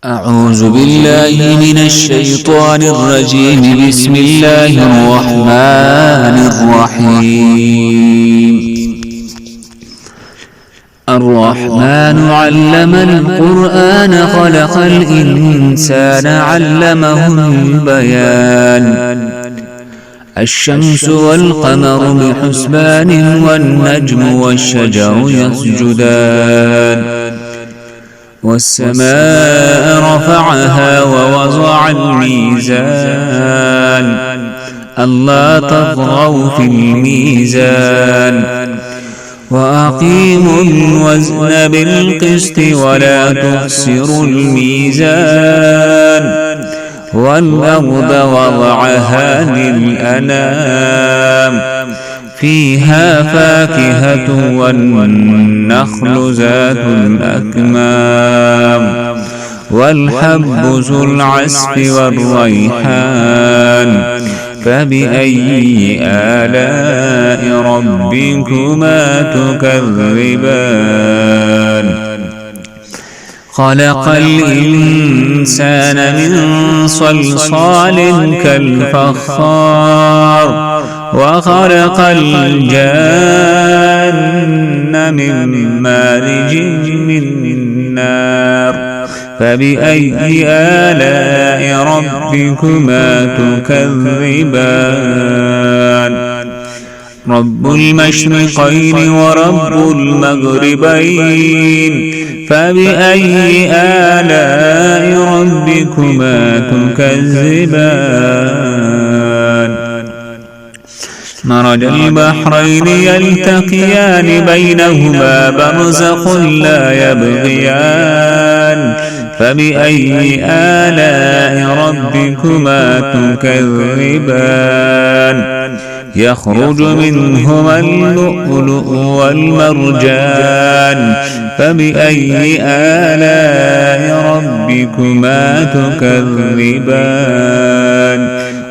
أعوذ بالله من الشيطان الرجيم. بسم الله الرحمن الرحيم. الرحمن علم القرآن خلق الإنسان علمه البيان. الشمس والقمر بحسبان والنجم والشجر يسجدان. والسماء رفعها ووضع الميزان ألا تطغوا في الميزان وأقيموا الوزن بالقسط ولا تخسروا الميزان والأرض وضعها للأنام فيها فاكهة والنخل ذات الأكمام والحب ذو العصف والريحان فبأي آلاء ربكما تكذبان. خلق الإنسان من صلصال كالفخار وخلق الجان من مارج من نار فبأي آلاء ربكما تكذبان. رب المشرقين ورب المغربين فبأي آلاء ربكما تكذبان. مرج البحرين يلتقيان بينهما برزخ لا يبغيان فبأي آلاء ربكما تكذبان. يخرج منهما اللؤلؤ والمرجان فبأي آلاء ربكما تكذبان.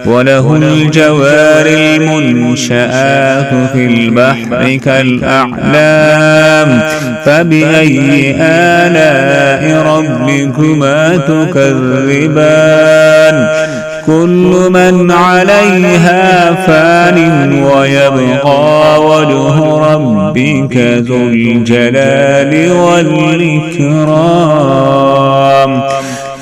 وله الجوار المنشآت في البحر كالأعلام فبأي آلاء ربكما تكذبان. كل من عليها فان ويبقى وجه ربك ذو الجلال والإكرام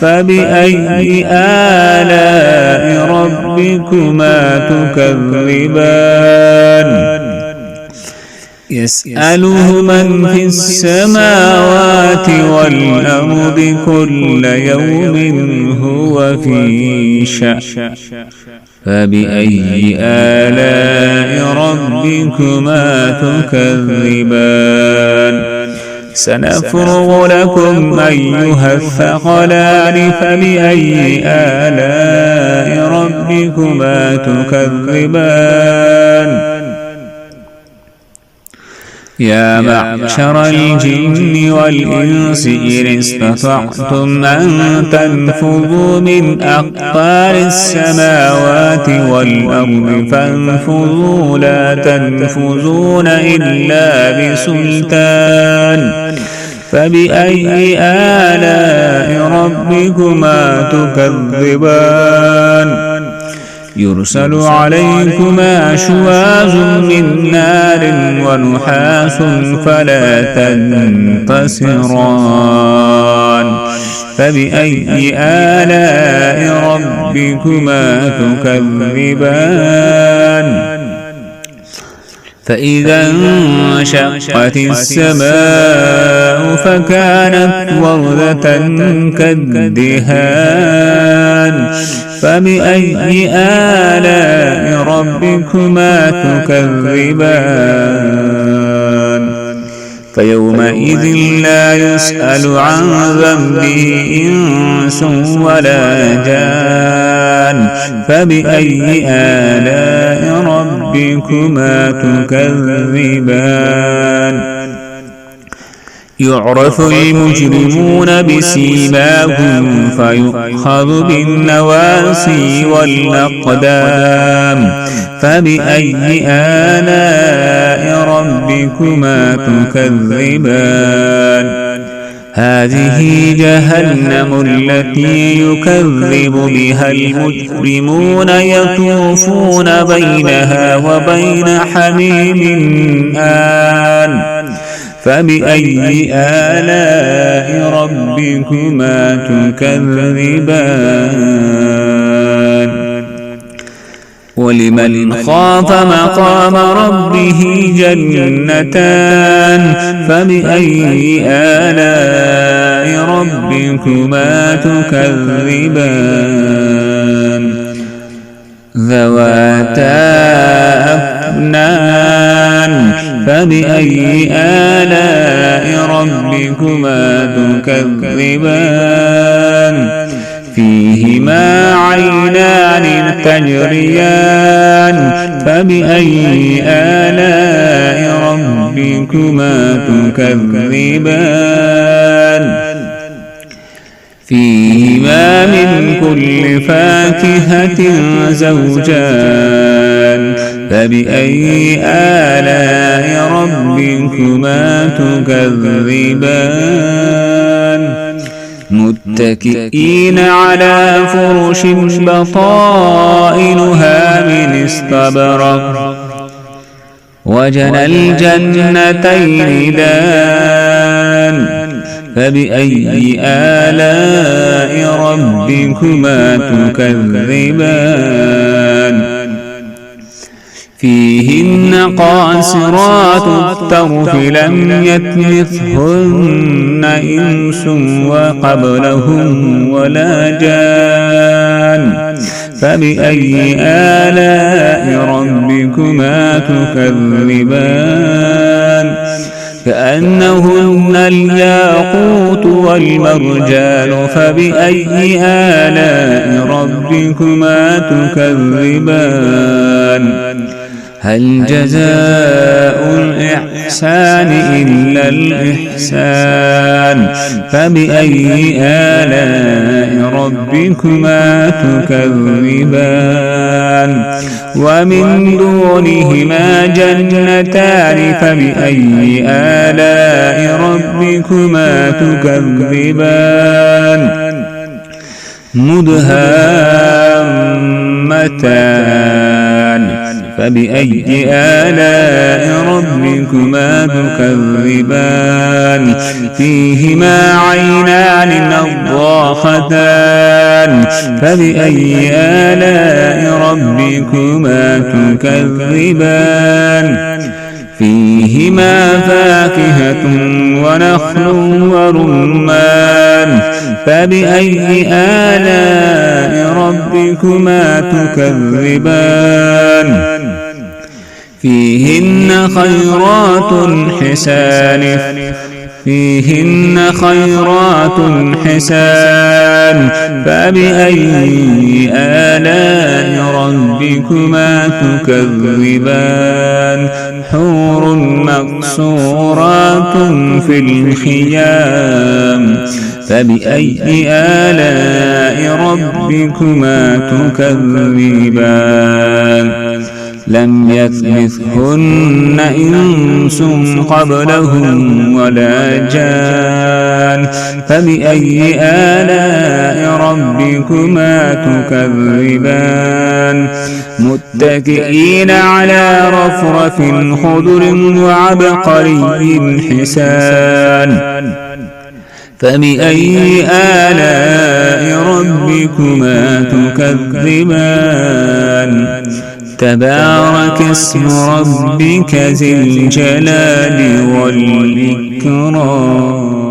فبأي آلاء ربكما تكذبان. يسأله من في السماوات والأرض كل يوم هو في شأن فبأي آلاء ربكما تكذبان. سنفرغ لكم أيها الثقلان فبأي آلاء ربكما تكذبان. يا معشر الجن والإنس إن استطعتم أن تنفذوا من أقطار السماوات والأرض فانفذوا لا تنفذون إلا بسلطان فبأي آلاء ربكما تكذبان. يرسل عليكما شواظ من نار ونحاس فلا تنتصران فبأي آلاء ربكما تكذبان. فإذا انشقت السماء فكانت وردة كالدهان فبأي آلاء ربكما تكذبان. فيومئذ لا يسأل عن ذنبه إنس ولا جان فبأي آلاء ربكما تكذبان. يعرف المجرمون بسيماهم فيؤخذ بالنواصي والأقدام فبأي آلاء ربكما تكذبان. هذه جهنم التي يكذب بها المجرمون يطوفون بينها وبين حميم آن فبأي آلاء ربكما تكذبان ولمن خاف مقام ربه جنتان فبأي آلاء ربكما تكذبان ذواتا أفنان فبأي آلاء ربكما تكذبان فيهما عينان تجريان فبأي آلاء ربكما تكذبان فيهما من كل فاكهة زوجان فبأي آلاء ربكما تكذبان متكئين على فرش بطائنها من استبرق وجنى الجنتين دان فبأي آلاء ربكما تكذبان فيهن قاصرات الطرف لم يطمثهن إنس وقبلهم ولا جان فبأي آلاء ربكما تكذبان كأنهن الياقوت والمرجان فبأي آلاء ربكما تكذبان هل جزاء الإحسان إلا الإحسان فبأي آلاء ربكما تكذبان ومن دونهما جنتان فبأي آلاء ربكما تكذبان مدهامتان فبأي آلاء ربكما تكذبان فيهما عينان نضاختان فبأي آلاء ربكما تكذبان فيهما فاكهة ونخل ورمان فبأي آلاء ربكما تكذبان فيهن خيرات حسان فبأي آلاء ربكما تكذبان حور مقصورات في الخيام فبأي آلاء ربكما تكذبان لم يطمثهن إنس قبلهم ولا جان فبأي آلاء ربكما تكذبان متكئين على رفرف خضر وعبقري حسان فبأي آلاء ربكما تكذبان تبارك اسم ربك ذي الجلال والإكرام.